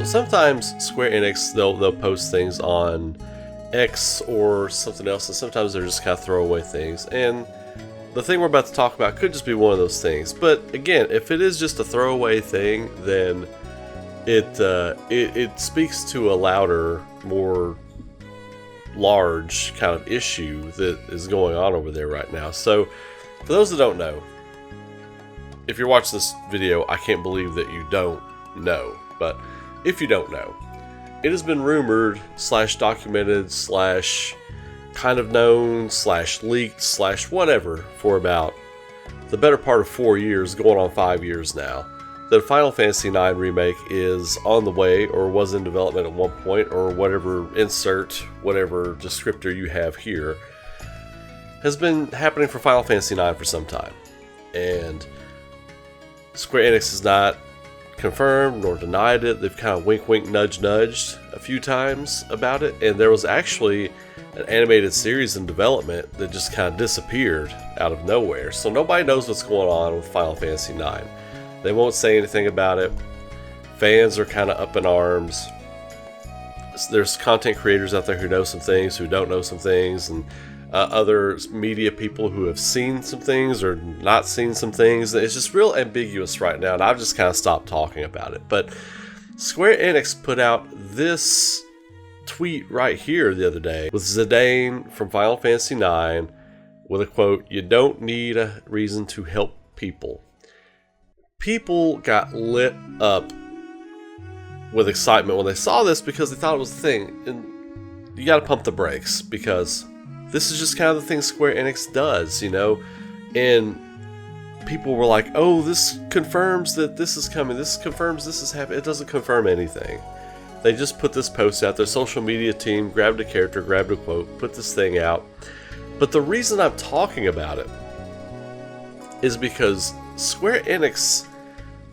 sometimes Square Enix, they'll post things on X or something else, and sometimes they're just kind of throwaway things. And the thing we're about to talk about could just be one of those things. But again, if it is just a throwaway thing, then it speaks to a louder, more large kind of issue that is going on over there right now. So, for those that don't know, if you're watching this video, I can't believe that you don't know. But if you don't know, it has been rumored, /documented, kind of known, /leaked, whatever, for about the better part of 4 years, going on 5 years now, that Final Fantasy IX Remake is on the way, or was in development at one point, or whatever, insert whatever descriptor you have here, has been happening for Final Fantasy IX for some time. And Square Enix has not confirmed nor denied it. They've kind of wink nudged a few times about it, and there was actually an animated series in development that just kind of disappeared out of nowhere. So nobody knows what's going on with Final Fantasy IX. They won't say anything about it. Fans are kind of up in arms. There's content creators out there who know some things, who don't know some things, and other media people who have seen some things or not seen some things. It's just real ambiguous right now, and I've just kind of stopped talking about it. But Square Enix put out this tweet right here the other day with Zidane from Final Fantasy IX with a quote, "You don't need a reason to help people." People got lit up with excitement when they saw this because they thought it was the thing. And you gotta pump the brakes, because this is just kind of the thing Square Enix does, you know? And people were like, oh, this confirms that this is coming. This confirms this is happening. It doesn't confirm anything. They just put this post out. Their social media team grabbed a character, grabbed a quote, put this thing out. But the reason I'm talking about it is because Square Enix,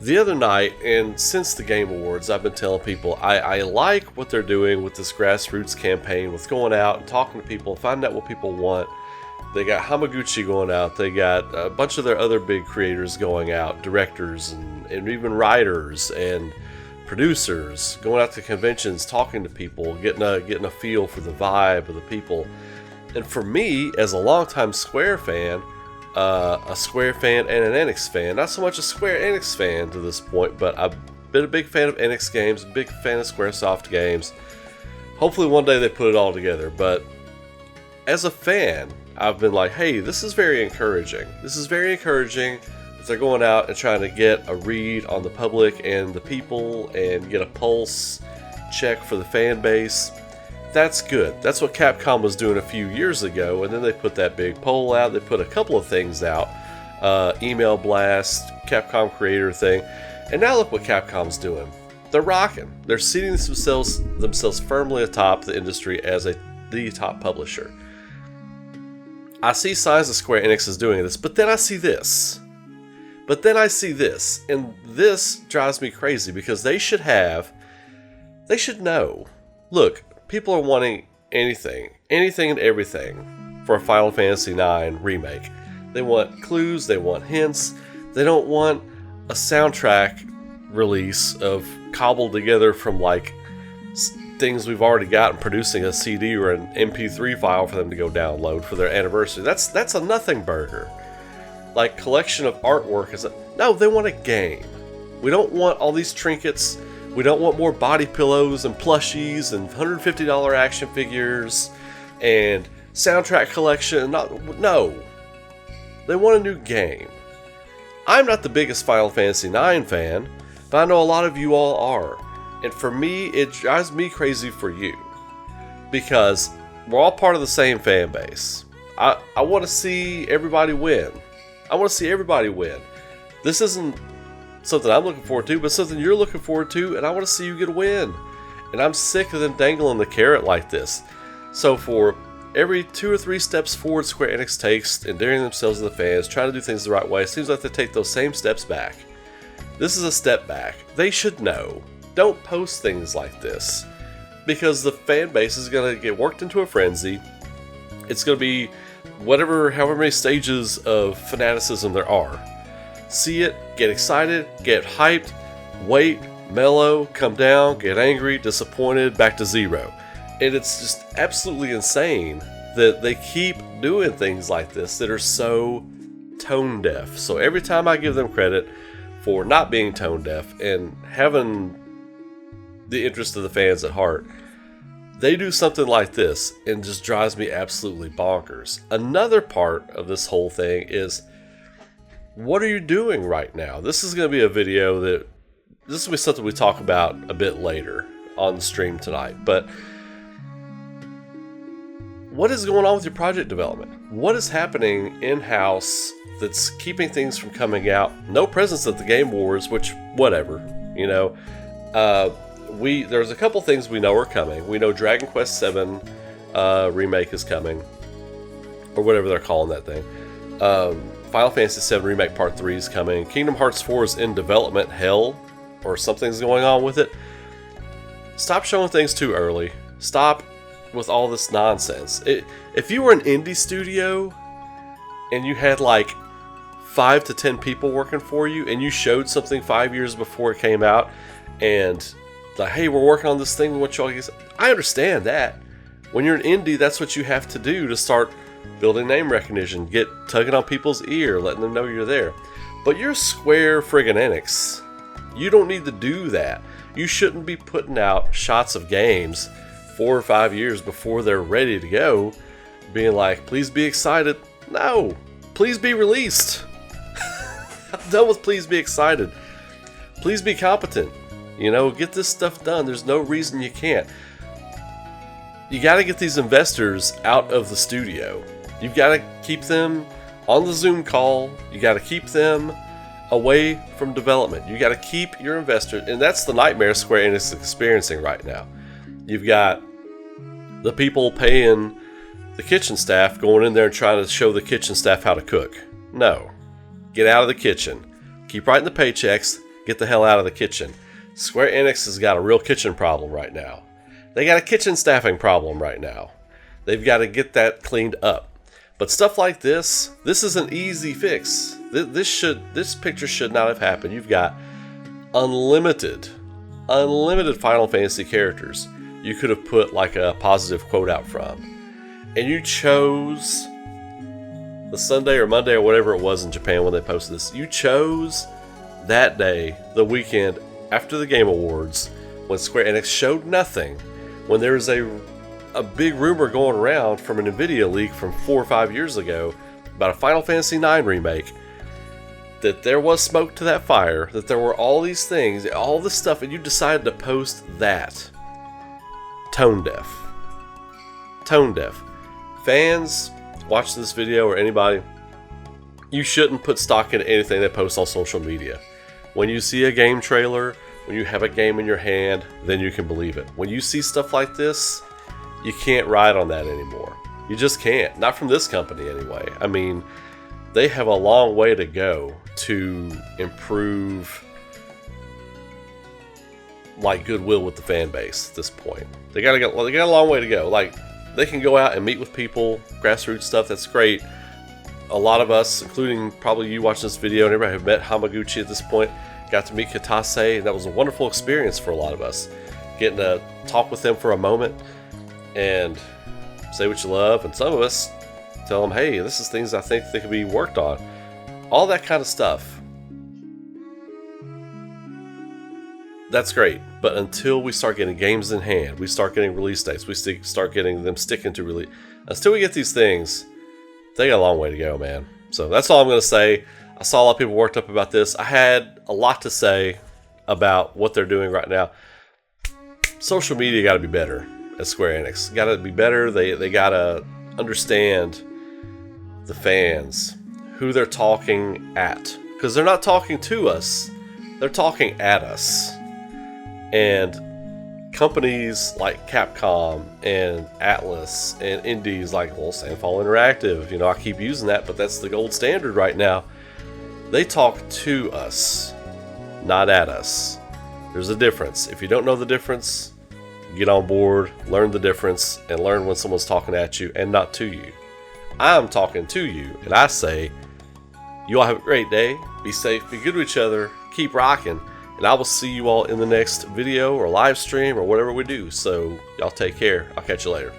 the other night, and since the Game Awards, I've been telling people I like what they're doing with this grassroots campaign, with going out and talking to people, finding out what people want. They got Hamaguchi going out, they got a bunch of their other big creators going out, directors and even writers and producers, going out to conventions, talking to people, getting a feel for the vibe of the people. And for me, as a longtime Square fan, a Square fan and an Enix fan. Not so much a Square Enix fan to this point, but I've been a big fan of Enix games, a big fan of Squaresoft games. Hopefully one day they put it all together, but as a fan, I've been like, hey, this is very encouraging. This is very encouraging that they're going out and trying to get a read on the public and the people and get a pulse check for the fan base. That's good. That's what Capcom was doing a few years ago, and then they put that big poll out. They put a couple of things out, email blast, Capcom creator thing, and now look what Capcom's doing. They're rocking. They're seating themselves firmly atop the industry as the top publisher. I see signs that Square Enix is doing this, but then I see this. And this drives me crazy, because they should know. Look, people are wanting anything and everything for a Final Fantasy IX remake. They want clues, they want hints. They don't want a soundtrack release of cobbled together from like things we've already got and producing a CD or an MP3 file for them to go download for their anniversary. That's a nothing burger. Like collection of artwork no, they want a game. We don't want all these trinkets. We don't want more body pillows and plushies and $150 action figures and soundtrack collection. No. They want a new game. I'm not the biggest Final Fantasy IX fan, but I know a lot of you all are. And for me, it drives me crazy for you, because we're all part of the same fan base. I want to see everybody win. This isn't something I'm looking forward to, but something you're looking forward to, and I want to see you get a win. And I'm sick of them dangling the carrot like this. So for every 2 or 3 steps forward Square Enix takes, endearing themselves to the fans, trying to do things the right way, it seems like they take those same steps back. This is a step back. They should know. Don't post things like this, because the fan base is going to get worked into a frenzy. It's going to be however many stages of fanaticism there are. See it, get excited, get hyped, wait, mellow, come down, get angry, disappointed, back to zero. And it's just absolutely insane that they keep doing things like this that are so tone deaf. So every time I give them credit for not being tone deaf and having the interest of the fans at heart, they do something like this and just drives me absolutely bonkers. Another part of this whole thing is, what are you doing right now? This is going to be a video that, this will be something we talk about a bit later on the stream tonight. But what is going on with your project development? What is happening in-house that's keeping things from coming out? No presence at the Game Awards, which, whatever, you know. There's a couple things we know are coming. We know Dragon Quest VII remake is coming, or whatever they're calling that thing. Final Fantasy VII Remake Part 3 is coming. Kingdom Hearts 4 is in development hell, or something's going on with it. Stop showing things too early. Stop with all this nonsense. If you were an indie studio and you had like 5 to 10 people working for you and you showed something 5 years before it came out and like, hey, we're working on this thing, what y'all get? I understand that. When you're an indie, that's what you have to do to start building name recognition, get tugging on people's ear, letting them know you're there. But you're Square friggin' Enix. You don't need to do that. You shouldn't be putting out shots of games 4 or 5 years before they're ready to go, being like, please be excited. No, please be released. I'm done with please be excited. Please be competent. You know, get this stuff done. There's no reason you can't. You got to get these investors out of the studio. You've got to keep them on the Zoom call. You got to keep them away from development. You got to keep your investors, and that's the nightmare Square Enix is experiencing right now. You've got the people paying the kitchen staff going in there and trying to show the kitchen staff how to cook. No. Get out of the kitchen. Keep writing the paychecks. Get the hell out of the kitchen. Square Enix has got a real kitchen problem right now. They got a kitchen staffing problem right now. They've got to get that cleaned up. But stuff like this is an easy fix. This picture should not have happened. You've got unlimited Final Fantasy characters you could have put like a positive quote out from. And you chose the Sunday or Monday or whatever it was in Japan when they posted this. You chose that day, the weekend after the Game Awards, when Square Enix showed nothing, when there was a big rumor going around from an Nvidia leak from 4 or 5 years ago about a Final Fantasy IX remake, that there was smoke to that fire, that there were all these things, all this stuff, and you decided to post that. Tone deaf. Tone deaf. Fans watching this video, or anybody, you shouldn't put stock in anything they post on social media. When you see a game trailer, when you have a game in your hand, then you can believe it. When you see stuff like this, you can't ride on that anymore. You just can't. Not from this company anyway. I mean, they have a long way to go to improve like goodwill with the fan base at this point. They got a long way to go. Like, they can go out and meet with people, grassroots stuff, that's great. A lot of us, including probably you watching this video, and everybody have met Hamaguchi at this point, got to meet Katase, and that was a wonderful experience for a lot of us. Getting to talk with them for a moment and say what you love, and some of us tell them, hey, this is things I think they could be worked on. All that kind of stuff. That's great, but until we start getting games in hand, we start getting release dates, we start getting them sticking to release, until we get these things, they got a long way to go, man. So that's all I'm going to say. I saw a lot of people worked up about this. I had a lot to say about what they're doing right now. Social media got to be better at Square Enix. Got to be better. They got to understand the fans, who they're talking at. Because they're not talking to us. They're talking at us. And companies like Capcom and Atlas and indies like, well, Sandfall Interactive, you know, I keep using that, but that's the gold standard right now. They talk to us, not at us. There's a difference. If you don't know the difference, get on board, learn the difference, and learn when someone's talking at you and not to you. I'm talking to you, and I say, you all have a great day, be safe, be good to each other, keep rocking, And I will see you all in the next video or live stream or whatever we do. So y'all take care. I'll catch you later.